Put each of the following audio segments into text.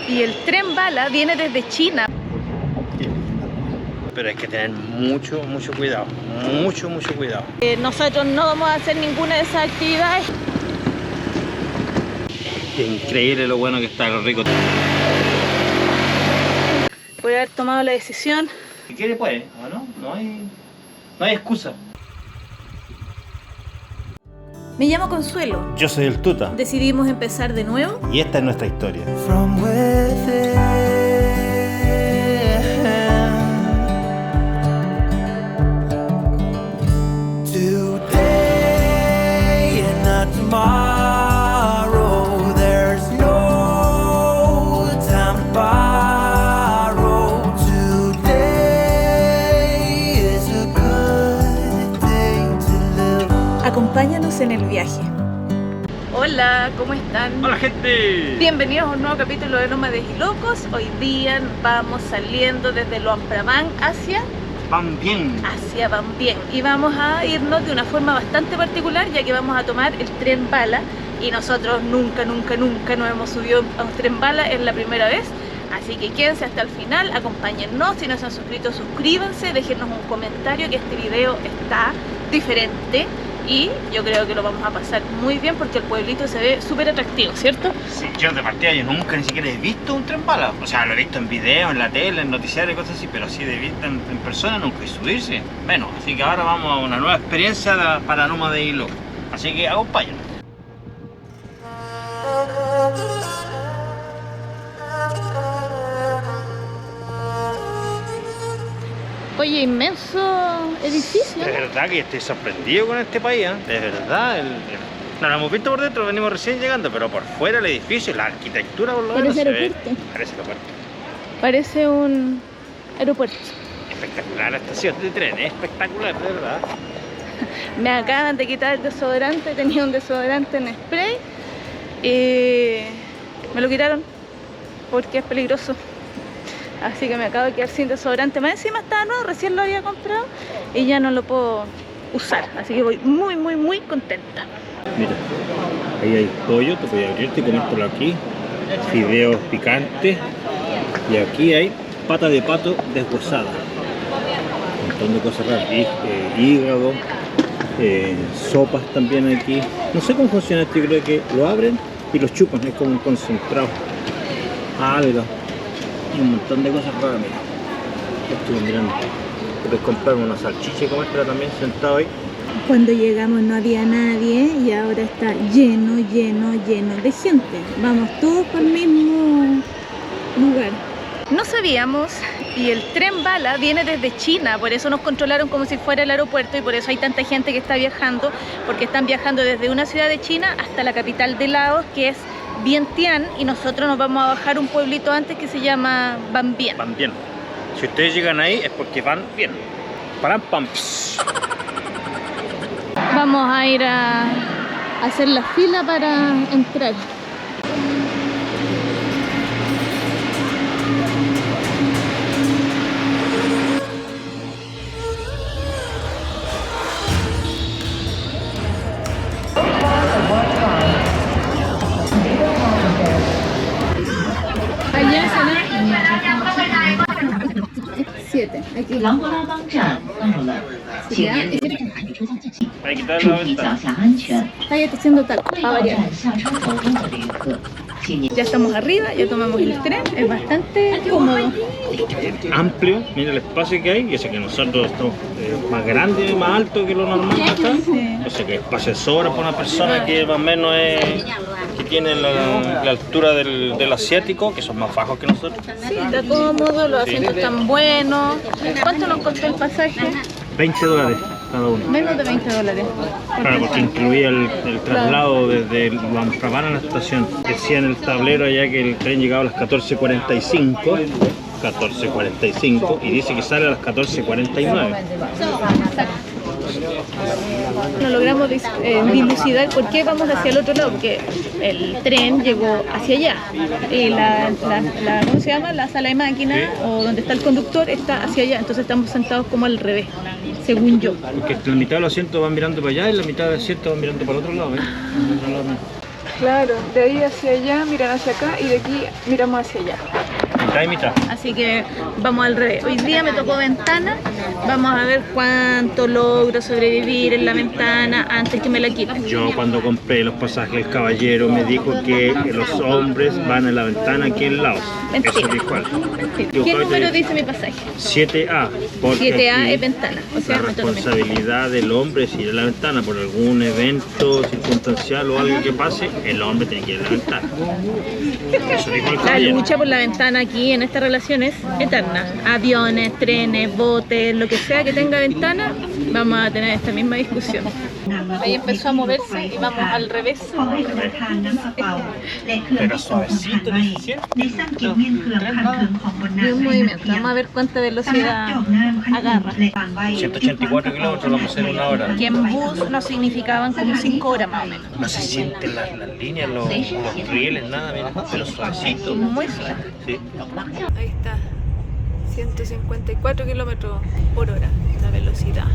y el tren bala viene desde China. Pero hay que tener mucho cuidado, mucho cuidado. Nosotros no vamos a hacer ninguna de esas actividades. Increíble lo bueno que está, lo rico. Por haber tomado la decisión. Si quiere puede, ¿o no? No hay excusa. Me llamo Consuelo. Yo soy el Tuta. Decidimos empezar de nuevo. Y esta es nuestra historia. Acompáñanos en el viaje. Hola, ¿cómo están? ¡Hola, gente! Bienvenidos a un nuevo capítulo de Nómades y Locos. Hoy día vamos saliendo desde Luang hacia Van Bien. Y vamos a irnos de una forma bastante particular, ya que vamos a tomar el tren bala. Y nosotros nunca nos hemos subido a un tren bala, es la primera vez. Así que quédense hasta el final, acompáñennos. Si no se han suscrito, suscríbanse, déjenos un comentario, que este video está diferente. Y yo creo que lo vamos a pasar muy bien porque el pueblito se ve súper atractivo, ¿cierto? Sí, yo de partida yo nunca ni siquiera he visto un tren bala. O sea, lo he visto en video, en la tele, en noticiarios y cosas así, pero sí de vista en persona nunca, y subirse menos. Así que ahora vamos a una nueva experiencia para Nómades y Locos. Así que acompáñenos. Oye, inmenso edificio. De verdad que estoy sorprendido con este país, ¿eh? De verdad. No lo hemos visto por dentro, venimos recién llegando, pero por fuera el edificio, la arquitectura por lo menos Parece se ve. aeropuerto. Parece aeropuerto. Parece un aeropuerto. Espectacular la estación de tren, espectacular, de verdad. Me acaban de quitar el desodorante, tenía un desodorante en spray y me lo quitaron porque es peligroso. Así que me acabo de quedar sin desodorante. Más encima estaba nuevo, recién lo había comprado y ya no lo puedo usar. Así que voy muy contenta. Mira, ahí hay pollo, te voy a abrirte y comértelo aquí. Fideos picantes. Y aquí hay pata de pato deshuesada. Un montón de cosas raras. Hígado, sopas también aquí. No sé cómo funciona esto, yo creo que lo abren y lo chupan, es como un concentrado. Algo. Y un montón de cosas raras, mira. Estoy mirando. Puedes comprarme una salchicha y comértela también sentado ahí. Cuando llegamos no había nadie y ahora está lleno de gente. Vamos todos por el mismo lugar. No sabíamos, y el tren bala viene desde China, por eso nos controlaron como si fuera el aeropuerto y por eso hay tanta gente que está viajando, porque están viajando desde una ciudad de China hasta la capital de Laos, que es Vientiane, y nosotros nos vamos a bajar un pueblito antes que se llama Van Bien. Van Bien. Si ustedes llegan ahí es porque van bien. Param pam. Vamos a ir a hacer la fila para entrar. Allá será 7. Aquí. Para quitar la ventana. Ahí está haciendo tal. Ya estamos arriba, ya tomamos el tren, es bastante cómodo. Amplio, mira el espacio que hay, y eso que nosotros estamos más grande, más alto que lo normal acá. O sea que espacio de sobra para una persona que más o menos que tiene la altura del asiático, que son más bajos que nosotros. Sí, está cómodo, los asientos están buenos. ¿Cuánto nos costó el pasaje? $20 cada uno. Menos de $20. Claro, porque incluía el traslado desde Luang Prabang a la estación. Decía en el tablero allá que el tren llegaba a las 14:45 y dice que sale a las 14:49. No logramos dilucidar por qué vamos hacia el otro lado, porque el tren llegó hacia allá y ¿cómo se llama? La sala de máquinas, ¿sí? O donde está el conductor está hacia allá, entonces estamos sentados como al revés, según yo. Porque la mitad de los asientos van mirando para allá y la mitad de los asientos van mirando para el otro lado, ¿eh? Claro, de ahí hacia allá miran hacia acá y de aquí miramos hacia allá. Mitad y mitad. Así que vamos al revés. Hoy día me tocó ventana. Vamos a ver cuánto logro sobrevivir en la ventana antes que me la quiten. Yo cuando compré los pasajes, el caballero me dijo que los hombres van en la ventana aquí en Laos. Mentira. Eso dijo él. Mentira. ¿Qué número dice mi pasaje? 7A. Porque 7A aquí es ventana. O sea, la me toca responsabilidad del hombre es ir a la ventana por algún evento circunstancial o algo que pase, el hombre tiene que ir a la ventana. Eso dijo el La caballero. lucha por la ventana aquí en esta relación es eterna. Aviones, trenes, botes, lo que sea que tenga ventana, vamos a tener esta misma discusión. Ahí empezó a moverse y vamos al revés. Pero suavecito, Y un movimiento. Vamos a ver cuánta velocidad agarra. 184 kilómetros vamos a hacer en una hora. Que en bus nos significaban como 5 horas más o menos. No se sienten las líneas, los rieles, nada, mira, pero suavecito. Muy suave. Sí. Ahí está. 154 kilómetros por hora la velocidad.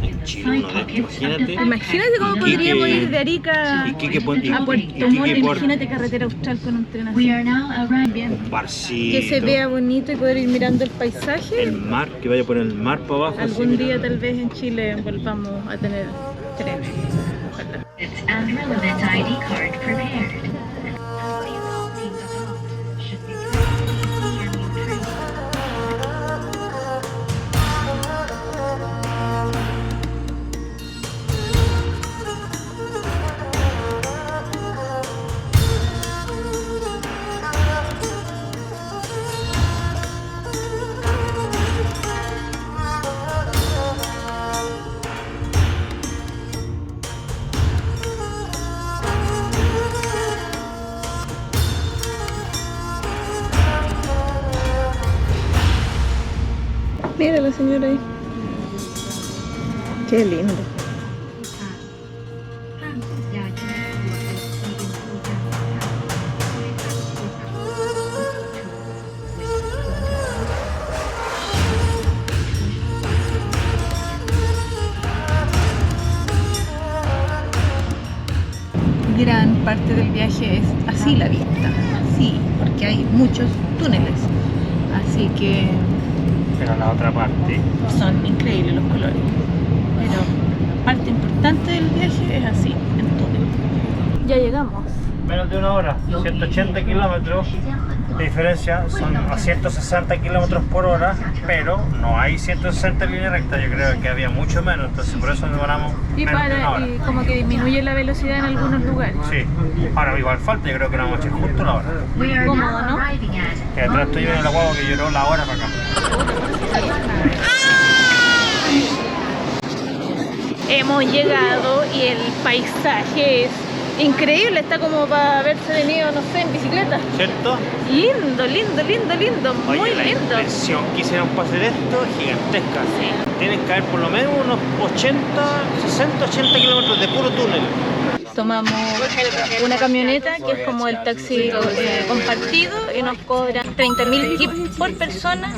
En Chile uno de estos, imagínate. Imagínate cómo podríamos ir de Arica Iquique, a Puerto Montt. Imagínate carretera austral con un tren así. Bien. Un barcito. Que se vea bonito y poder ir mirando el paisaje. El mar, que vaya por el mar para abajo. Algún así. día tal vez en Chile volvamos a tener trenes. Ojalá. Its unrelevant ID card prepared. Should be Mira la señora ahí. Qué lindo. Gran parte del viaje es así la vista, así, porque hay muchos túneles. Así que Pero la otra parte. son increíbles los colores. Pero parte importante del viaje es así, en túnel. Ya llegamos. Menos de una hora, 180 kilómetros. La diferencia son a 160 kilómetros por hora, pero no hay 160 en línea recta. Yo creo que había mucho menos, entonces por eso nos demoramos Y, menos de una hora. y como que disminuye la velocidad en algunos lugares. Sí, ahora igual falta, yo creo que nos vamos a echar justo la hora. Cómodo, ¿no? at Que detrás estoy viendo la guagua que lloró la hora para acá. Hemos llegado y el paisaje es increíble, está como para haberse venido, no sé, en bicicleta. ¿Cierto? Lindo, lindo, lindo, lindo, muy Oye, la lindo. inversión que hicieron para hacer esto es gigantesca. Sí. Tienen que haber por lo menos unos 60, 80 kilómetros de puro túnel. Tomamos una camioneta que es como el taxi compartido y nos cobran 30.000 kips por persona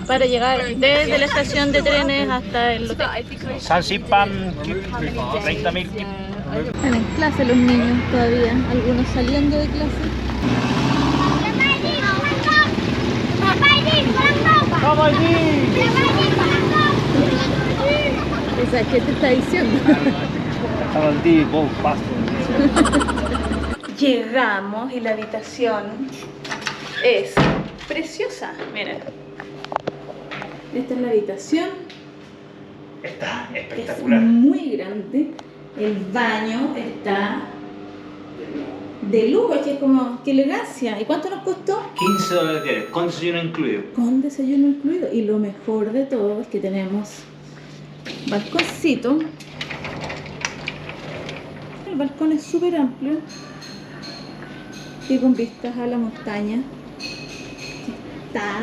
para llegar desde la estación de trenes hasta el hotel. Salsi, pan, 30.000 kip. Están en clase los niños todavía, algunos saliendo de clase. O sea, ¿qué te está diciendo? Llegamos y la habitación es preciosa. Miren. Esta es la habitación. Está Es espectacular. muy grande. El baño está de lujo, es que es como, qué elegancia. ¿Y cuánto nos costó? $15 diarios, con desayuno incluido. Con desayuno incluido. Y lo mejor de todo es que tenemos balconcito. El balcón es súper amplio y con vistas a la montaña. Está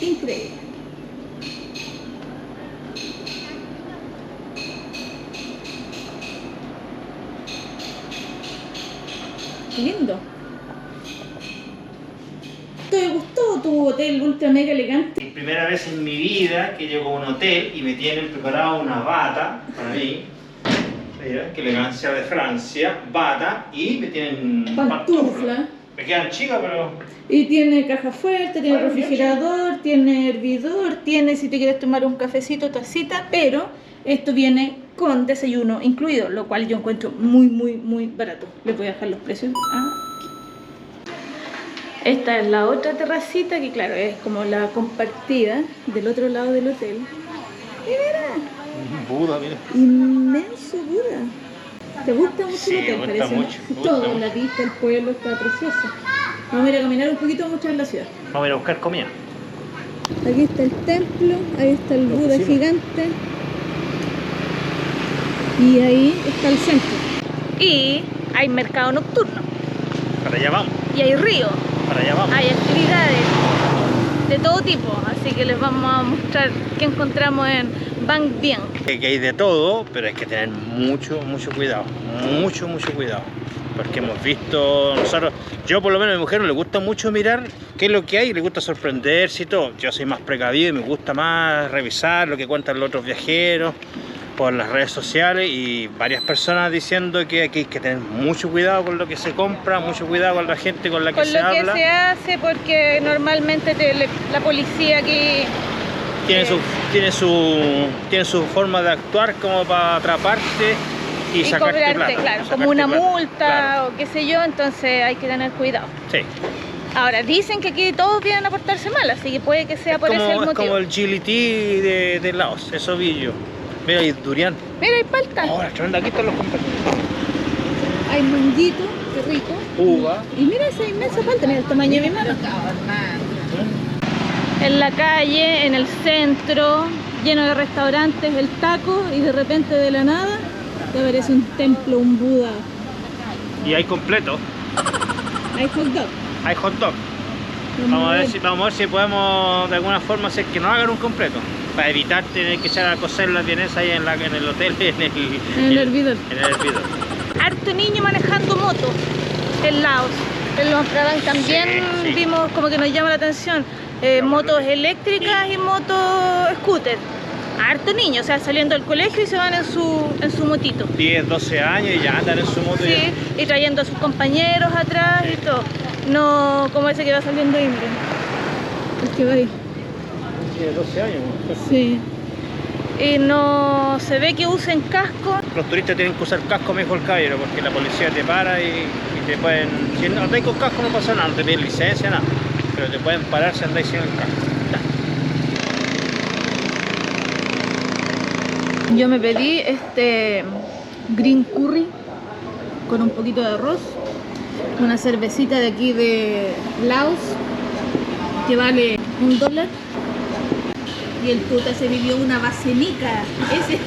increíble. Lindo. ¿Te gustó tu hotel ultra mega elegante? Es primera vez en mi vida que llego a un hotel y me tienen preparado una bata para mí. Mira, qué elegancia de Francia, bata y me tienen Pantufla. Me quedan chicas, pero... Y tiene caja fuerte, tiene refrigerador, tiene hervidor, tiene si te quieres tomar un cafecito, tacita, pero esto viene con desayuno incluido, lo cual yo encuentro muy barato. Les voy a dejar los precios aquí. Esta es la otra terracita que claro, es como la compartida del otro lado del hotel. Y mira, Buda, mira. inmenso Buda. ¿Te gusta mucho Sí, el hotel? me gusta Parece, ¿no? mucho, me gusta Todo, mucho. la vista, el pueblo está precioso. Vamos a ir a caminar un poquito a mostrar la ciudad. Vamos a ir a buscar comida. Aquí está el templo, ahí está el Buda gigante y ahí está el centro. Y hay mercado nocturno, Para allá vamos, y hay río, para allá vamos. hay actividades de todo tipo, así que les vamos a mostrar qué encontramos en Bang Bien. Que hay de todo, pero hay que tener mucho cuidado, mucho cuidado. Porque hemos visto, nosotros, yo por lo menos a mi mujer no le gusta mucho mirar qué es lo que hay, le gusta sorprenderse y todo. Yo soy más precavido y me gusta más revisar lo que cuentan los otros viajeros por las redes sociales y varias personas diciendo que aquí hay que tener mucho cuidado con lo que se compra, mucho cuidado con la gente con la que Con se lo que habla. se hace, porque normalmente la policía aquí Tiene su forma de actuar como para atraparte y sacarte cobrarte, plata. claro, sacarte como una plata, multa claro. o qué sé yo, entonces hay que tener cuidado. Sí. Ahora, dicen que aquí todos vienen a portarse mal, así que puede que sea por ese el Es motivo. como el GLT de Laos, eso vi yo. Mira, hay durian. Mira, hay palta. Ahora, tremenda, aquí están los compañeros. Hay manguito, qué rico. Uva. Y mira esa inmensa palta, mira el tamaño de mi mano. En la calle, en el centro, lleno de restaurantes, el taco, y de repente de la nada te aparece un templo, un Buda. Y hay completo, Hay hot dog. hay hot dog. Vamos a ver si podemos de alguna forma hacer que nos hagan un completo. Para evitar tener que echar a cocer las vienesas ahí en el hotel, En el hervidor. En el hervidor. Harto niño manejando motos en Laos. En los Prabang también Sí. vimos como que nos llama la atención. Motos eléctricas y motos scooter. Harto niño, o sea, saliendo del colegio y se van en su motito. 10, 12 años y ya andan en su moto. Sí, y trayendo a sus compañeros atrás y todo. No como ese que va saliendo ahí, miren. El que va ahí. Tiene 12 años. Sí. Y no se ve que usen casco. Los turistas tienen que usar casco, me dijo el caballero, porque la policía te para y te pueden... Si no andáis con casco no pasa nada, no te piden licencia, nada. Pero te pueden parar si andáis sin el casco. Yo me pedí este green curry con un poquito de arroz, una cervecita de aquí de Laos que vale $1, y el tuta se vivió una basenica. Ese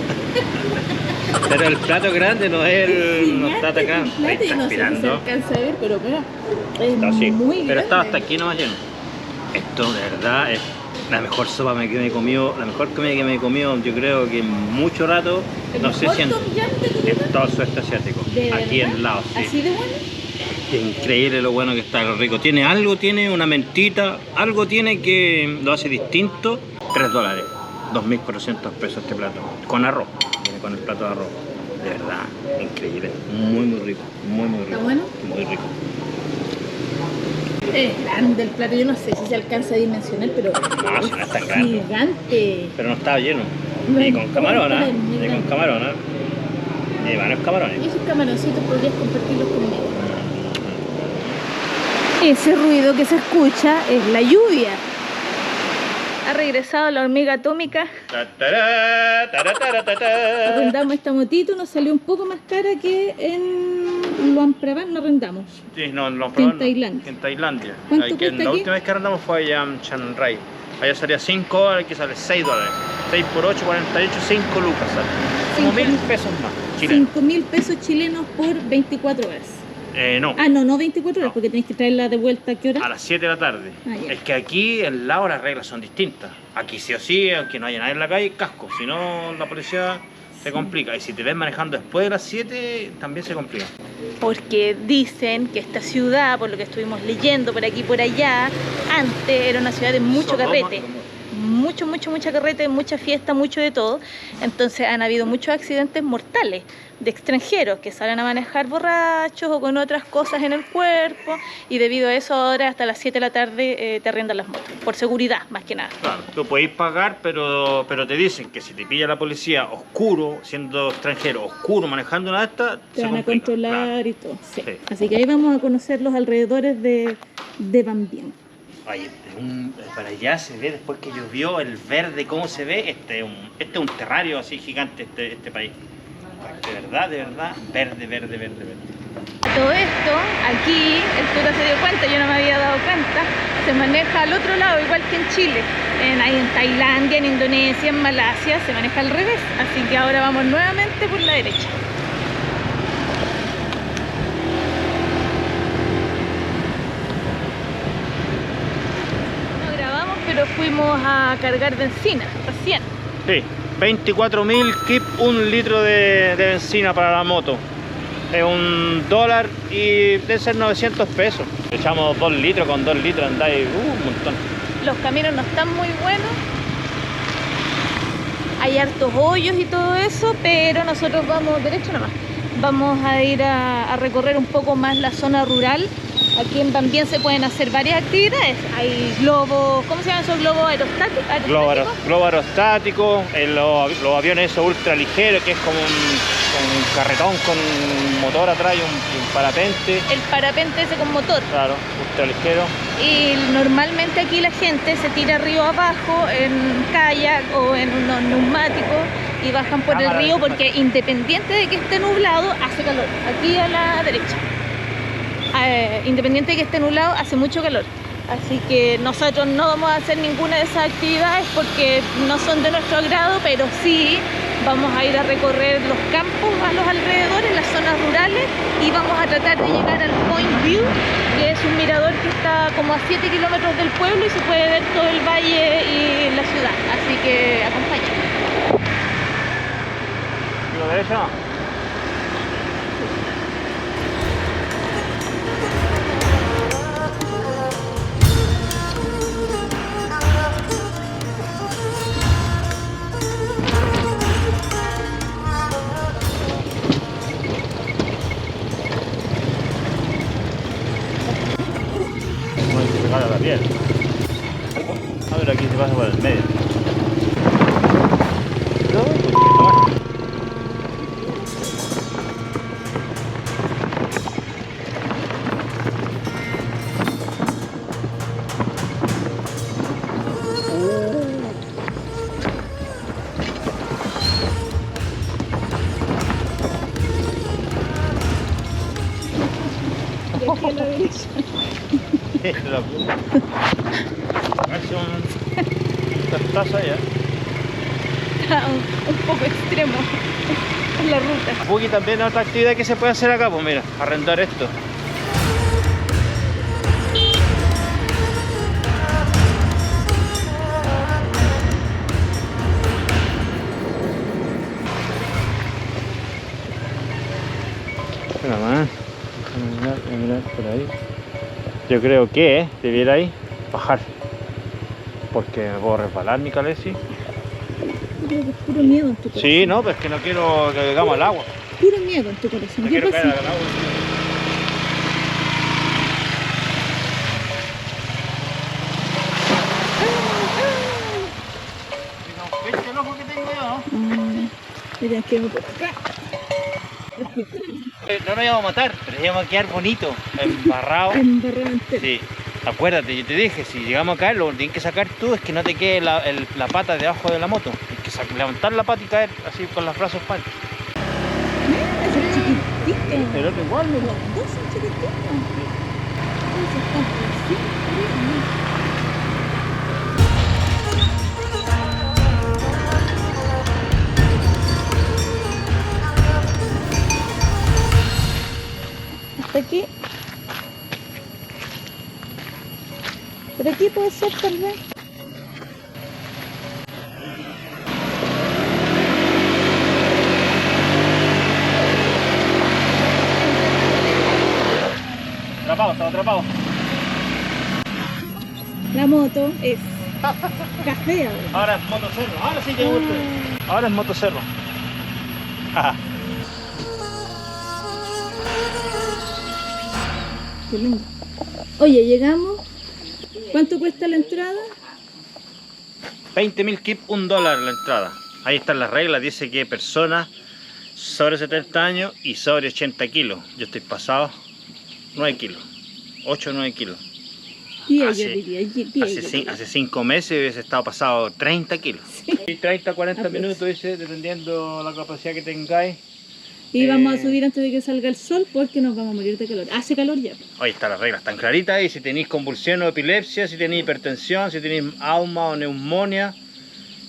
Pero el plato grande no es no está atacando. Ahí plato, está yo no sé si se aspirando. alcanza a ver, pero mira, es Está así. muy grande. Pero estaba hasta aquí nomás lleno. Esto de verdad es la mejor sopa que me he comido, la mejor comida que me he comido, yo creo que en mucho rato, ¿El no sé mejor si en Tom Yum de tu vida? todo el sudeste asiático. ¿De Aquí verdad? en Laos, sí. ¿Así de bueno? Es increíble lo bueno que está, lo rico. Tiene algo, tiene una mentita, algo tiene que lo hace distinto. $3, 2.400 pesos este plato. Con arroz, viene con el plato de arroz. De verdad, increíble. Muy rico, muy rico. ¿Está bueno? Muy rico. Es grande el plato, yo no sé si se alcanza a dimensionar, pero No, si no es tan grande. gigante. Pero no estaba lleno. No, Y con camarón, ¿ah? muy Y con grande. camarón, ¿ah? Y varios camarones. Y esos camaroncitos podrías compartirlos conmigo. Ese ruido que se escucha es la lluvia. Ha regresado la hormiga atómica. Arrendamos esta motito, nos salió un poco más cara que en Luang Prabang, no arrendamos. Sí, no, En Tailandia. En Tailandia. ¿Cuánto Ahí que cuesta la aquí? última vez que arrendamos fue allá en Chiang Rai. Allá salía $5, aquí sale $6. 6 por 8, 48, 5 lucas sale. Como 1.000 pesos más. Chilenos. 5.000 pesos chilenos por 24 horas. No. Ah, no 24 horas, No. porque tenés que traerla de vuelta. ¿A qué hora? A las 7 de la tarde. Ah, ya. Es que aquí en Laos las reglas son distintas. Aquí sí o sí, aunque no haya nadie en la calle, casco. Si no, la policía se complica. Y si te ven manejando después de las 7, también se complica. Porque dicen que esta ciudad, por lo que estuvimos leyendo por aquí y por allá, antes era una ciudad de mucho Sodoma carrete. y Gomorra. mucha carrete, mucha fiesta, mucho de todo. Entonces han habido muchos accidentes mortales de extranjeros que salen a manejar borrachos o con otras cosas en el cuerpo, y debido a eso ahora hasta las 7 de la tarde te arriendan las motos, por seguridad más que nada. Claro, tú podéis pagar, pero te dicen que si te pilla la policía oscuro, siendo extranjero, oscuro, manejando una de estas, Te se van a complica, controlar claro. y todo. Sí. Sí. Así que ahí vamos a conocer los alrededores de Van Bien. Oye, para allá se ve, después que llovió, el verde, cómo se ve. Este es un terrario así gigante, este país. De verdad, verde. Todo esto, aquí, el cura se dio cuenta, yo no me había dado cuenta, se maneja al otro lado, igual que en Chile. Ahí en Tailandia, en Indonesia, en Malasia, se maneja al revés. Así que ahora vamos nuevamente por la derecha. No grabamos, pero fuimos a cargar benzina recién. Sí, 24.000 kip, 1 litro de benzina para la moto. Es $1 y debe ser 900 pesos. Echamos 2 litros, con 2 litros andáis un montón. Los caminos no están muy buenos, hay hartos hoyos y todo eso, pero nosotros vamos derecho nomás. Vamos a ir a recorrer un poco más la zona rural. Aquí en Van Bien se pueden hacer varias actividades. Hay globos, ¿cómo se llaman esos globos aerostáticos? Globo aerostático, los aviones esos ultra ligeros, que es como un carretón con un motor atrás y un parapente. El parapente ese con motor. Claro, ultra ligero. Y normalmente aquí la gente se tira río abajo en kayak o en unos neumáticos y bajan por el río porque independiente de que esté nublado, hace calor. Aquí a la derecha. Independiente de que esté nublado, hace mucho calor. Así que nosotros no vamos a hacer ninguna de esas actividades porque no son de nuestro agrado, pero sí vamos a ir a recorrer los campos a los alrededores, las zonas rurales, y vamos a tratar de llegar al Point View, que es un mirador que está como a 7 kilómetros del pueblo y se puede ver todo el valle y la ciudad. Así que acompáñame. ¿Sigo derecho? A la piel. A ver, aquí se pasa por el medio. De aquí a la derecha. Un taza ya. Está un poco extremo en la ruta. Aquí también otra actividad que se puede hacer acá, pues mira, arrendar esto. Nada más. Déjame mirar por ahí. Yo creo que debiera ahí bajar. Porque me puedo resbalar, mi Calesi. Yo creo que es puro miedo en tu corazón. Sí, no, pues que no quiero que caigamos al agua. Puro miedo en tu corazón. No ¿Qué quiero pasa? caer al agua. ¿Viste el ojo que tengo yo? Mira, que por acá. No nos íbamos a matar, pero íbamos a quedar bonito, embarrado. Embarrado entero. Sí, acuérdate, yo te dije, si llegamos acá, lo que tienes que sacar tú es que no te quede la pata debajo de la moto. Tienes que levantar la pata y caer así con los brazos para. Mira, ese es chiquitito. El otro igual, Los dos son chiquititos. Esos están así. Hasta aquí. Por aquí puede ser tal vez. Atrapado, estaba atrapado. La moto es Café ahora. Ahora es motocerro. Ahora sí que gusta. Ahora es motocerro. Qué lindo. Oye, llegamos. ¿Cuánto cuesta la entrada? 20.000 kip, $1 la entrada. Ahí están las reglas. Dice que personas sobre 70 años y sobre 80 kilos. Yo estoy pasado 9 kilos. 8 o 9 kilos. Yo Hace- diría. Hace 5 meses hubiese estado pasado 30 kilos. Sí. Y 30, 40 Ah, pues. minutos, dice, dependiendo la capacidad que tengáis. Y vamos a subir antes de que salga el sol porque nos vamos a morir de calor. Hace calor ya. Ahí están las reglas tan claritas. Y si tenéis convulsión o epilepsia, si tenéis hipertensión, si tenéis asma o neumonía,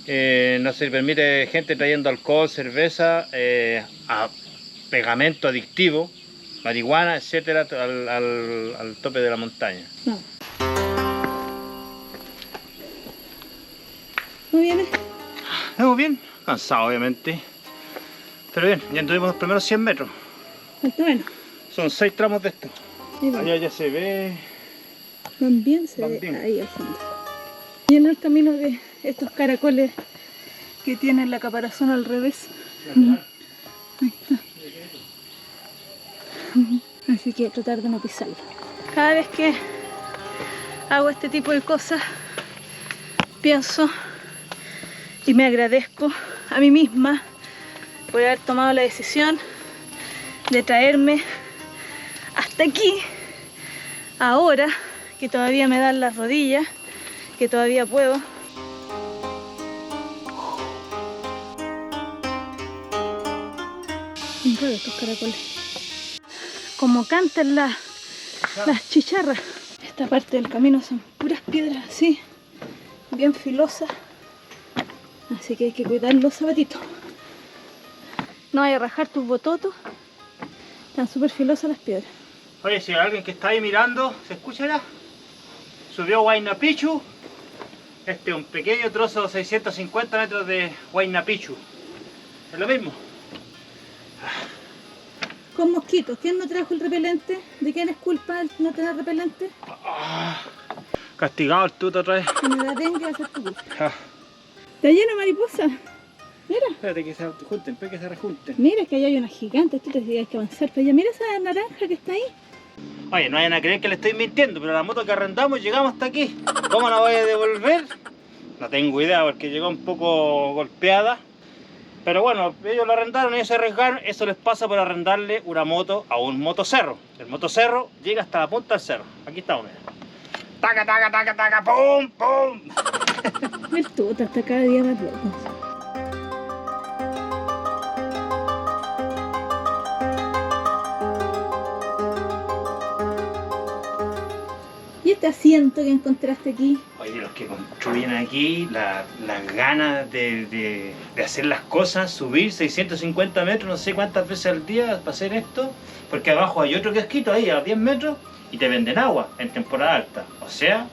no se permite gente trayendo alcohol, cerveza, pegamento adictivo, marihuana, etcétera, al tope de la montaña. Vamos. ¿Muy bien? Muy bien, cansado obviamente. Pero bien, ya tuvimos los primeros 100 metros. Falta bueno. Son 6 tramos de esto. Ahí vamos. Allá ya se ve. Van bien, se Van ve bien. ahí al fondo. Y en el camino de estos caracoles que tienen la caparazón al revés. Ahí está. Así que tratar de no pisarlo. Cada vez que hago este tipo de cosas, pienso y me agradezco a mí misma por haber tomado la decisión de traerme hasta aquí, ahora que todavía me dan las rodillas, que todavía puedo. Un ruido estos caracoles. Como cantan las chicharras. Esta parte del camino son puras piedras así, bien filosas. Así que hay que cuidar los zapatitos. No vayas a rajar tus bototos. Están súper filosas las piedras. Oye, si hay alguien que está ahí mirando, ¿se escuchará? Subió Huayna Picchu. Este es un pequeño trozo de 650 metros de Huayna Picchu. Es lo mismo. Con mosquitos. ¿Quién no trajo el repelente? ¿De quién es culpa el no tener repelente? Castigado el tuto otra vez. Si me da dengue va a ser tu culpa. Ah, Está lleno de mariposas. Mira, espérate que se junten, que se rejunten. mira, es que allá hay una gigante. Tú te tienes que avanzar para allá. Mira esa naranja que está ahí. Oye, no vayan a creer que le estoy mintiendo, pero la moto que arrendamos llegamos hasta aquí. ¿Cómo la voy a devolver? No tengo idea porque llegó un poco golpeada. Pero bueno, ellos la arrendaron, ellos se arriesgaron. Eso les pasa por arrendarle una moto a un motocerro. El motocerro llega hasta la punta del cerro. Aquí estamos, mira. Taca, taca, taca, taca, pum, pum. El tuta está cada día más loco. ¿Y este asiento que encontraste aquí? Oye, los que construyen aquí, las ganas de hacer las cosas, subir 650 metros, no sé cuántas veces al día para hacer esto, porque abajo hay otro casquito ahí a 10 metros y te venden agua en temporada alta. O sea,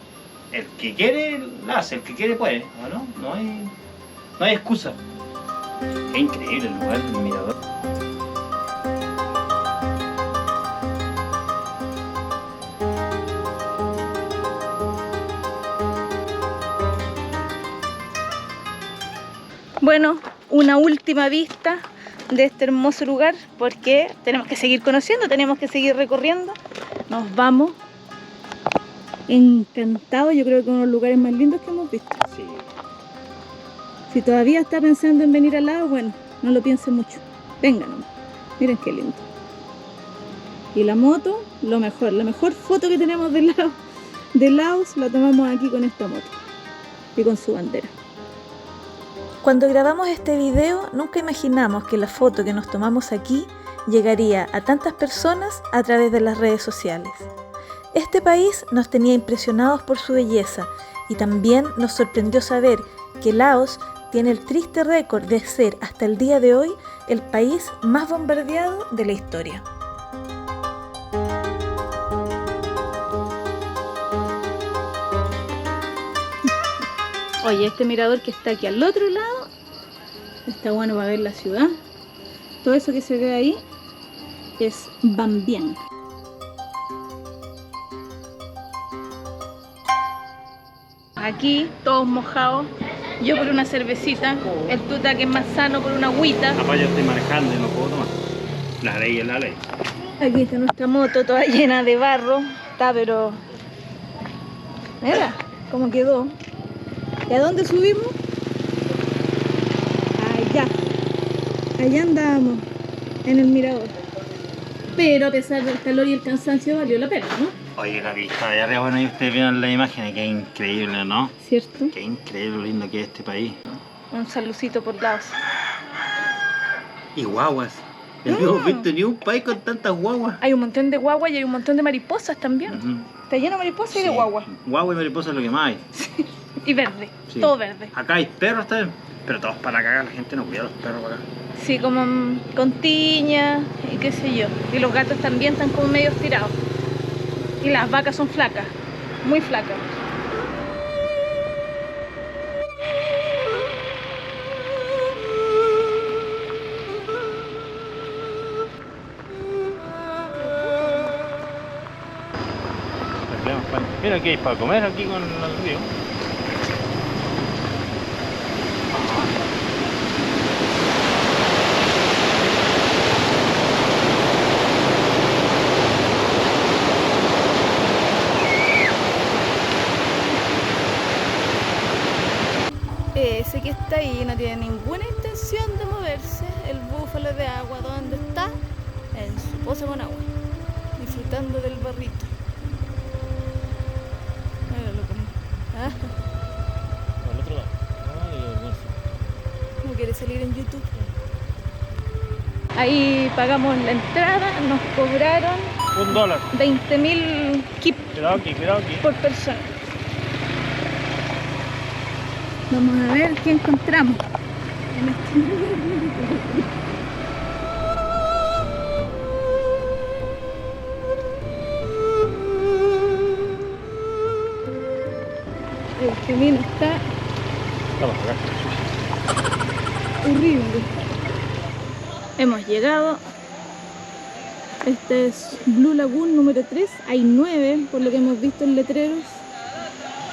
el que quiere, la hace, el que quiere puede, ¿o no? No hay excusa. Qué increíble el lugar del mirador. Bueno, una última vista de este hermoso lugar porque tenemos que seguir conociendo, tenemos que seguir recorriendo. Nos vamos. Encantado, yo creo que uno de los lugares más lindos que hemos visto. Sí. Si todavía está pensando en venir al lado, bueno, no lo piense mucho. Venga nomás. Miren qué lindo. Y la moto, lo mejor. La mejor foto que tenemos de Laos la tomamos aquí con esta moto. Y con su bandera. Cuando grabamos este video, nunca imaginamos que la foto que nos tomamos aquí llegaría a tantas personas a través de las redes sociales. Este país nos tenía impresionados por su belleza y también nos sorprendió saber que Laos tiene el triste récord de ser hasta el día de hoy el país más bombardeado de la historia. Oye, este mirador que está aquí al otro lado, está bueno para ver la ciudad. Todo eso que se ve ahí es Van Bien. Aquí, todos mojados. Yo por una cervecita, el tuta que es más sano por una agüita. Papá, yo estoy manejando y no puedo tomar. La ley es la ley. Aquí está nuestra moto toda llena de barro. Está, pero... Mira cómo quedó. ¿Y a dónde subimos? Allá. Allá andábamos, en el mirador. Pero a pesar del calor y el cansancio valió la pena, ¿no? Oye, la vista de arriba, bueno, y ustedes vieron las imágenes, qué increíble, ¿no? ¿Cierto? Qué increíble lo lindo que es este país. Un saludcito por lados. Y guaguas. No hemos visto ni un país con tantas guaguas. Hay un montón de guaguas y hay un montón de mariposas también. Ujú. Está lleno de mariposas y Sí. de guaguas. Guagua y mariposa es lo que más hay. Y verde, Sí. todo verde. Acá hay perros también, pero todos para cagar. La gente no cuida a los perros para acá. Sí, como con tiña y qué sé yo. Y los gatos también están como medio tirados. Y las vacas son flacas, muy flacas. Mira, aquí hay para comer aquí con el río. Ese que está ahí no tiene ninguna intención de moverse. El búfalo de agua, ¿dónde está? En su pozo con agua, disfrutando del barrito. Míralo como... Ah, Al otro lado. no quiere salir en YouTube. Ahí pagamos la entrada, nos cobraron $1. 20.000 kip Cuidado aquí, cuidado aquí. por persona. Vamos a ver qué encontramos en este El camino está Vamos acá. horrible. Hemos llegado. Este es Blue Lagoon número 3. Hay 9 por lo que hemos visto en letreros.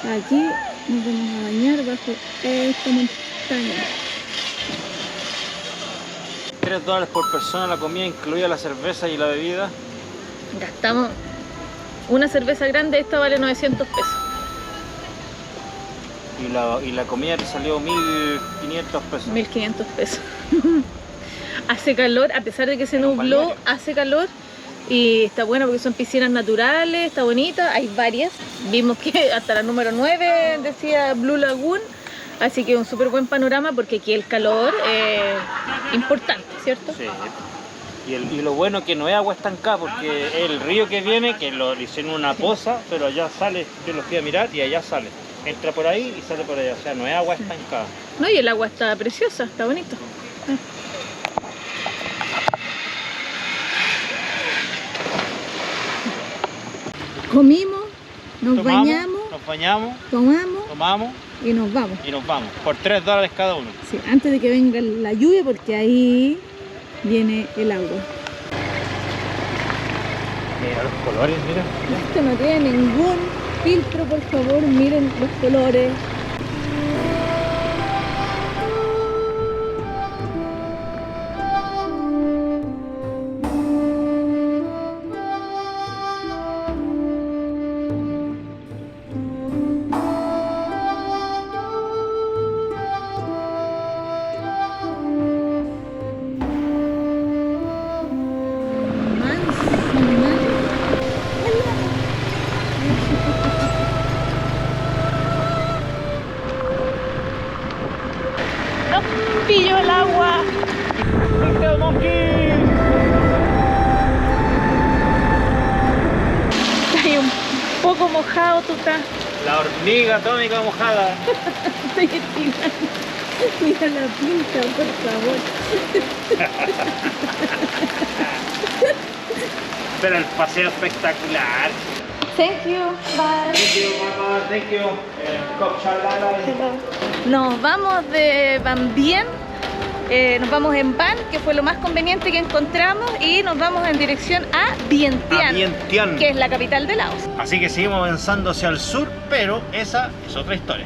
Aquí nos vamos a bañar bajo esta montaña. $3 por persona la comida, incluida la cerveza y la bebida. Gastamos una cerveza grande, esta vale 900 pesos. Y la comida te salió 1.500 pesos. 1.500 pesos. Hace calor, a pesar de que se nubló, hace calor. Y está bueno porque son piscinas naturales, está bonita, hay varias. Vimos que hasta la número 9 decía Blue Lagoon, así que un súper buen panorama porque aquí el calor es importante, ¿cierto? Sí. Y lo bueno que no es agua estancada porque el río que viene, que lo hicieron una poza, pero allá sale, yo lo fui a mirar y allá sale. Entra por ahí y sale por allá, o sea, no es agua estancada. No, y el agua está preciosa, está bonito. Comimos, nos bañamos, tomamos y nos vamos. Y nos vamos, por $3 cada uno. Sí, antes de que venga la lluvia porque ahí viene el agua. Mira los colores, mira. Esto no tiene ningún filtro, por favor, miren los colores. No pillo el agua. Estoy un poco mojado, tú estás. La hormiga atómica mojada. Estoy estirando. Mira la pinta, por favor. Pero el paseo espectacular. Thank you, bye. Thank you, mamá, thank you. Nos vamos de Van Bien Nos vamos en van, que fue lo más conveniente que encontramos, y nos vamos en dirección a Vientiane, que es la capital de Laos. Así que seguimos avanzando hacia el sur, pero esa es otra historia.